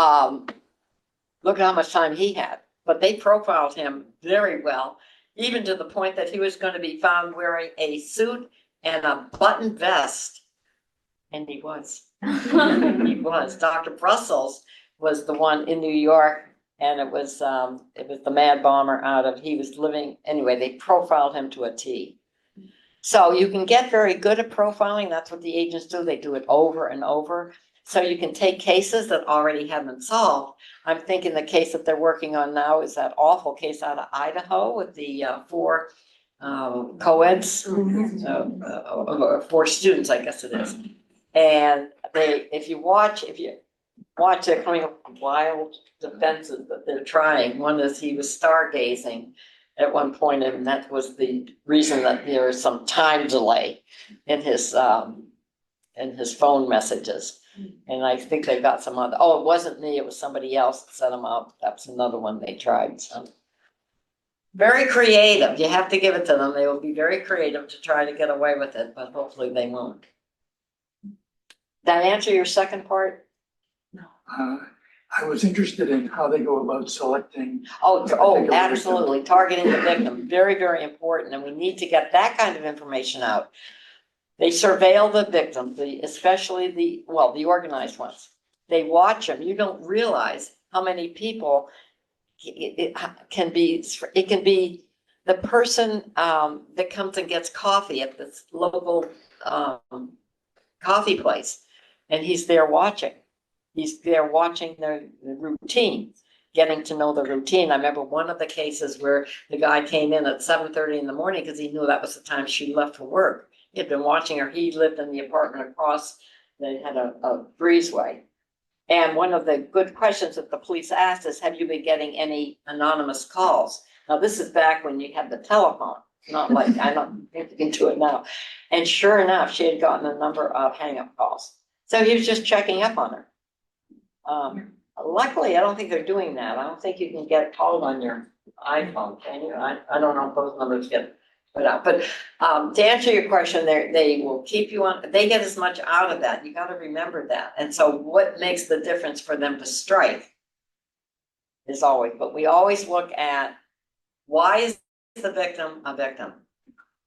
look at how much time he had. But they profiled him very well, even to the point that he was going to be found wearing a suit and a button vest. And he was. He was. Dr. Brussels was the one in New York, and it was the Mad Bomber he was living, anyway, they profiled him to a T. So you can get very good at profiling. That's what the agents do. They do it over and over. So you can take cases that already have been solved. I'm thinking the case that they're working on now is that awful case out of Idaho with the 4 co-eds, 4 students, I guess it is. And if you watch, they're coming up with wild defenses that they're trying. One is he was stargazing at one point, and that was the reason that there is some time delay in his phone messages. And I think they've got some other, it wasn't me, it was somebody else that set them up. That's another one they tried. So very creative. You have to give it to them. They will be very creative to try to get away with it, but hopefully they won't. Did I answer your second part? I was interested in how they go about selecting. Oh, absolutely. Targeting the victim. Very, very important. And we need to get that kind of information out. They surveil the victim, especially the organized ones. They watch them. You don't realize how many people it can be the person that comes and gets coffee at this local coffee place, and he's there watching. He's there watching the routine, getting to know the routine. I remember one of the cases where the guy came in at 7:30 in the morning because he knew that was the time she left for work. He had been watching her. He lived in the apartment across. They had a breezeway. And one of the good questions that the police asked is, have you been getting any anonymous calls? Now, this is back when you had the telephone, not like I don't get into it now. And sure enough, she had gotten a number of hang-up calls. So he was just checking up on her. Luckily, I don't think they're doing that. I don't think you can get called on your iPhone, can you? I don't know if those numbers get put out. But to answer your question, they will keep you on. They get as much out of that. You got to remember that. And so what makes the difference for them to strike is always, but we always look at why is the victim a victim?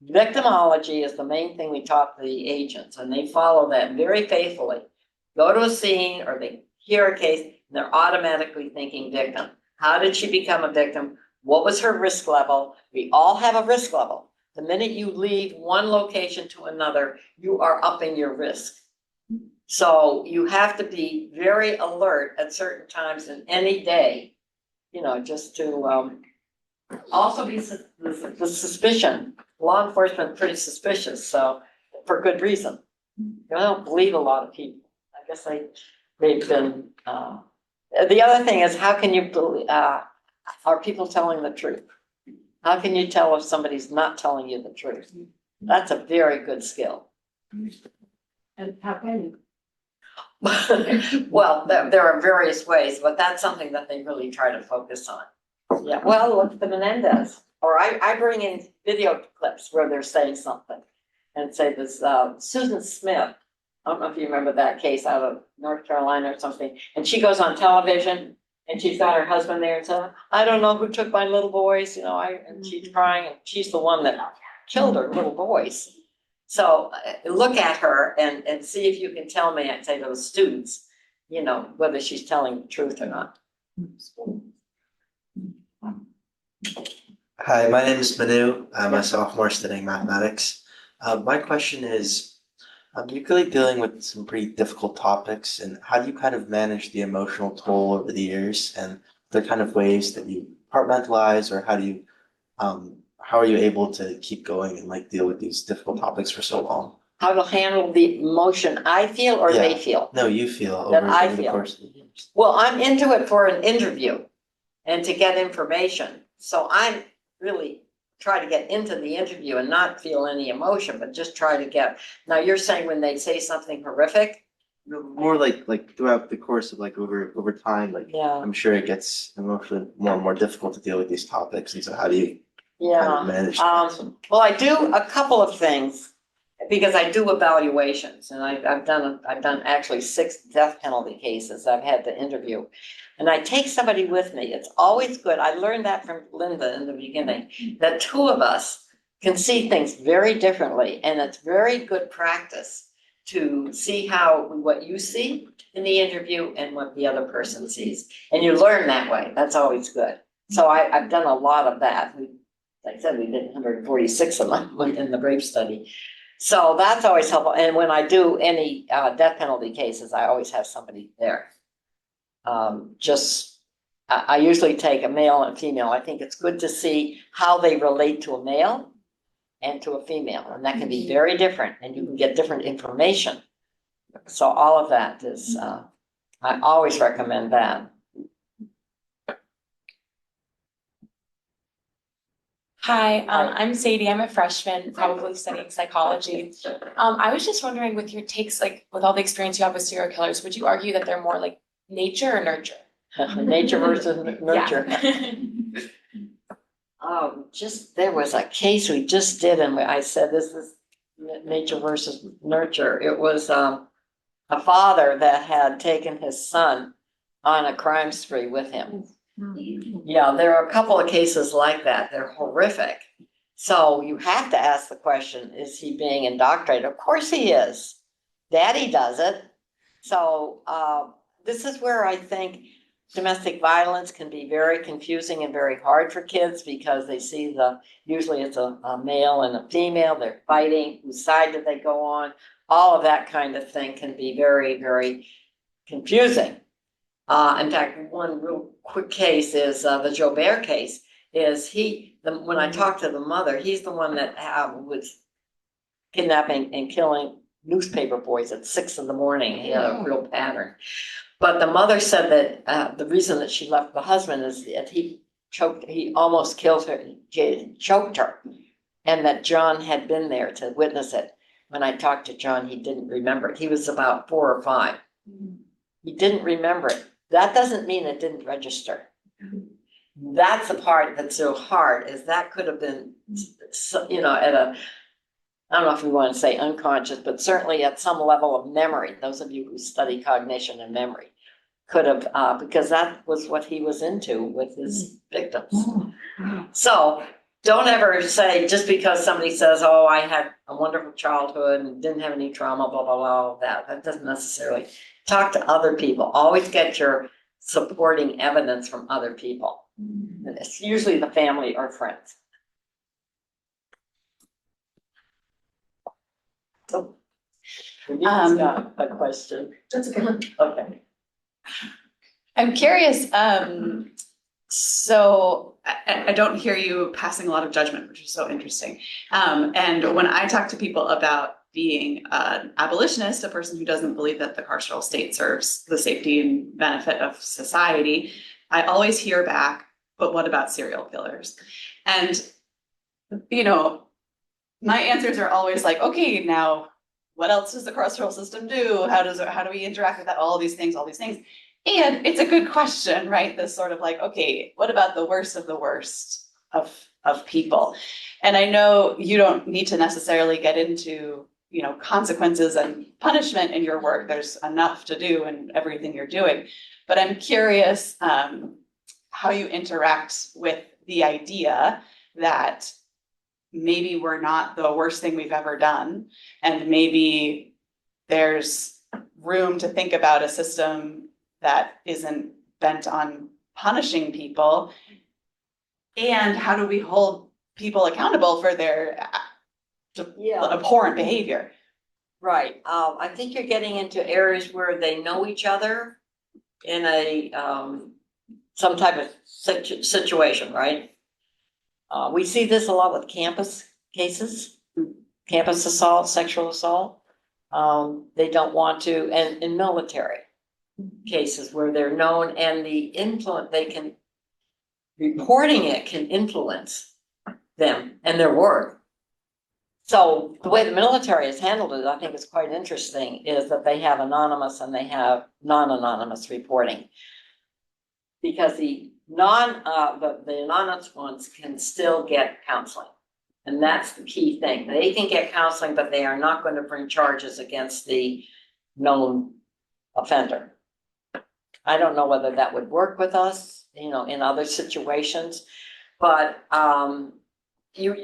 Victimology is the main thing we taught the agents, and they follow that very faithfully. Go to a scene or they hear a case, and they're automatically thinking victim. How did she become a victim? What was her risk level? We all have a risk level. The minute you leave one location to another, you are upping your risk. So you have to be very alert at certain times in any day, just to also be the suspicion law enforcement pretty suspicious, so for good reason. I don't believe a lot of people. I guess they've been, the other thing is, how can you believe, are people telling the truth? How can you tell if somebody's not telling you the truth? That's a very good skill. And how can you? Well, there are various ways, but that's something that they really try to focus on. Yeah, well, look at the Menendez, or I bring in video clips where they're saying something. And say this, Susan Smith, I don't know if you remember that case out of North Carolina or something, and she goes on television and she's got her husband there and said, I don't know who took my little boys, you know, and she's crying, and she's the one that killed her little boys. So look at her and see if you can tell me, I'd say to the students, you know, whether she's telling the truth or not. Hi, my name is Manu. I'm a sophomore studying mathematics. My question is, you're clearly dealing with some pretty difficult topics, and how do you kind of manage the emotional toll over the years, and the kind of ways that you compartmentalize, or how are you able to keep going and like deal with these difficult topics for so long? How to handle the emotion I feel or they Yeah. feel? No, you feel That over I the feel. course of the years. Well, I'm into it for an interview and to get information. So I really try to get into the interview and not feel any emotion, but just try to get. Now you're saying when they say something horrific? No, more like throughout the course of like over time, like Yeah, I'm sure it gets emotionally more and more difficult to deal with these topics, and so how do you kind yeah. of manage that? Well, I do a couple of things because I do evaluations, and I've done actually 6 death penalty cases I've had to interview. And I take somebody with me. It's always good. I learned that from Linda in the beginning, that 2 of us can see things very differently. And it's very good practice to see what you see in the interview and what the other person sees. And you learn that way. That's always good. So I've done a lot of that. Like I said, we did 146 of them in the rape study. So that's always helpful. And when I do any death penalty cases, I always have somebody there. I usually take a male and female. I think it's good to see how they relate to a male and to a female, and that can be very different, and you can get different information. So all of that is, I always recommend that. Hi, I'm Sadie. I'm a freshman, probably studying psychology. I was just wondering, with your takes, like with all the experience you have with serial killers, would you argue that they're more like nature or nurture? Nature versus nurture. Yeah. There was a case we just did, and I said, this is nature versus nurture. It was a father that had taken his son on a crime spree with him. Yeah, there are a couple of cases like that. They're horrific. So you have to ask the question, is he being indoctrinated? Of course he is. Daddy does it. So this is where I think domestic violence can be very confusing and very hard for kids, because they see usually it's a male and a female, they're fighting, whose side do they go on? All of that kind of thing can be very, very confusing. In fact, one real quick case is the Joubert case. When I talked to the mother, he's the one that was kidnapping and killing newspaper boys at 6 a.m. He had a real pattern. But the mother said that the reason that she left the husband is that he almost killed her, choked her, and that John had been there to witness it. When I talked to John, he didn't remember it. He was about 4 or 5. He didn't remember it. That doesn't mean it didn't register. That's the part that's so hard, is that could have been, I don't know if we want to say unconscious, but certainly at some level of memory. Those of you who study cognition and memory could have, because that was what he was into with his victims. So don't ever say, just because somebody says, oh, I had a wonderful childhood and didn't have any trauma, blah, blah, blah, that doesn't necessarily. Talk to other people. Always get your supporting evidence from other people. And it's usually the family or friends. So, got a question. That's okay. Okay. I'm curious, So I don't hear you passing a lot of judgment, which is so interesting. And when I talk to people about being an abolitionist, a person who doesn't believe that the carceral state serves the safety and benefit of society, I always hear back, but what about serial killers? And, you know, my answers are always like, okay, now what else does the carceral system do? How do we interact with that? All these things. And it's a good question, right? This sort of like, okay, what about the worst of the worst of people? And I know you don't need to necessarily get into, you know, consequences and punishment in your work. There's enough to do in everything you're doing. But I'm curious how you interact with the idea that maybe we're not the worst thing we've ever done, and maybe there's room to think about a system that isn't bent on punishing people. And how do we hold people accountable for their abhorrent behavior? Right. I think you're getting into areas where they know each other in a some type of situation, right? We see this a lot with campus cases, campus assault, sexual assault. They don't want to, and in military cases where they're known, and the influence reporting it can influence them and their work. So the way the military has handled it, I think is quite interesting, is that they have anonymous and they have non-anonymous reporting. Because the anonymous ones can still get counseling. And that's the key thing. They can get counseling, but they are not going to bring charges against the known offender. I don't know whether that would work with us, you know, in other situations, but you're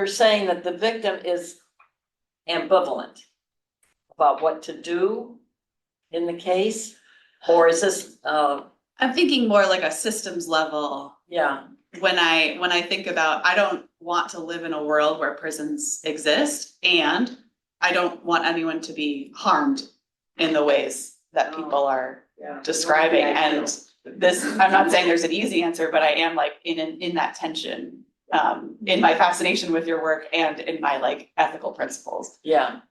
saying that the victim is ambivalent about what to do in the case, or is this? I'm thinking more like a systems level. Yeah. When I think about, I don't want to live in a world where prisons exist, and I don't want anyone to be harmed in the ways that people are describing. And this, I'm not saying there's an easy answer, but I am like in that tension, in my fascination with your work and in my like ethical principles. Yeah.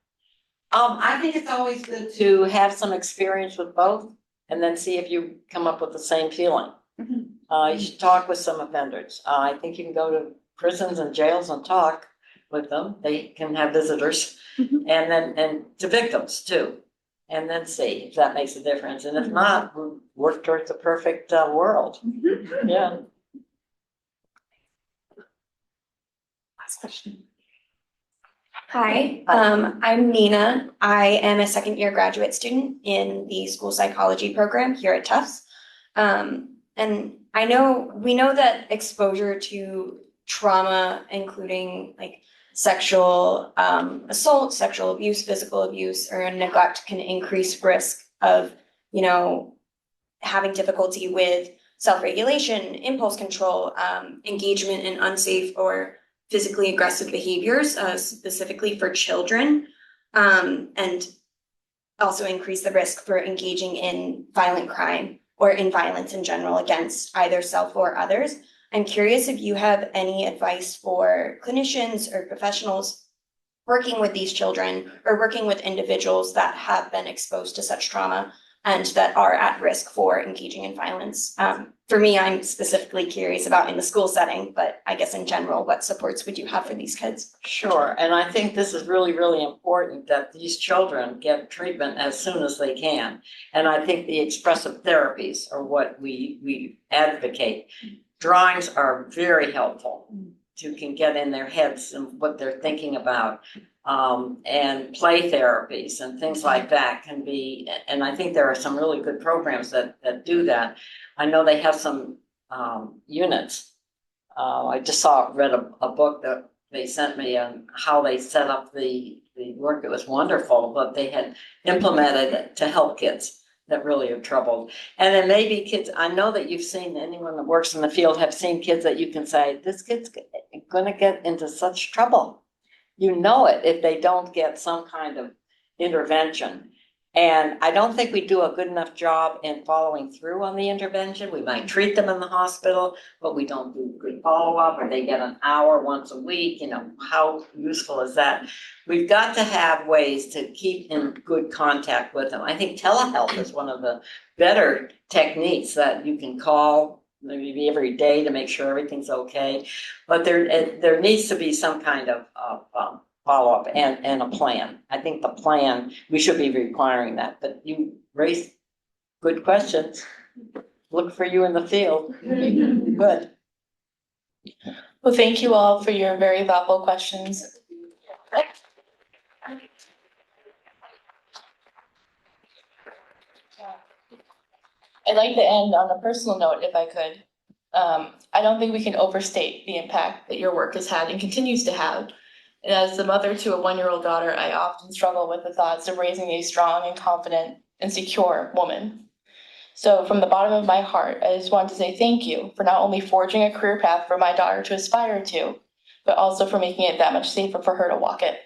I think it's always good to have some experience with both and then see if you come up with the same feeling. You should talk with some offenders. I think you can go to prisons and jails and talk with them. They can have visitors and to victims too. And then see if that makes a difference. And if not, we'll work towards the perfect world. Yeah. Last question. Hi, I'm Nina. I am a second year graduate student in the school psychology program here at Tufts. And we know that exposure to trauma, including like sexual assault, sexual abuse, physical abuse, or neglect, can increase risk of, you know, having difficulty with self-regulation, impulse control, engagement in unsafe or physically aggressive behaviors, specifically for children, and also increase the risk for engaging in violent crime or in violence in general against either self or others. I'm curious if you have any advice for clinicians or professionals working with these children or working with individuals that have been exposed to such trauma and that are at risk for engaging in violence. For me, I'm specifically curious about in the school setting, but I guess in general, what supports would you have for these kids? Sure, and I think this is really, really important that these children get treatment as soon as they can. And I think the expressive therapies are what we advocate. Drawings are very helpful to can get in their heads and what they're thinking about. And play therapies and things like that can be, and I think there are some really good programs that do that. I know they have some units. I just read a book that they sent me on how they set up the work. It was wonderful, but they had implemented it to help kids that really have troubled. And then maybe kids, I know that you've seen, anyone that works in the field have seen kids that you can say, this kid's gonna get into such trouble. You know it if they don't get some kind of intervention. And I don't think we do a good enough job in following through on the intervention. We might treat them in the hospital, but we don't do good follow-up, or they get an hour once a week, you know, how useful is that? We've got to have ways to keep in good contact with them. I think telehealth is one of the better techniques that you can call maybe every day to make sure everything's okay. But there needs to be some kind of follow-up and a plan. I think the plan, we should be requiring that, but you raised good questions. Look for you in the field. Good. Well, thank you all for your very thoughtful questions. I'd like to end on a personal note, if I could. I don't think we can overstate the impact that your work has had and continues to have. And as the mother to a 1-year-old daughter, I often struggle with the thoughts of raising a strong and confident and secure woman. So from the bottom of my heart, I just want to say thank you for not only forging a career path for my daughter to aspire to, but also for making it that much safer for her to walk it.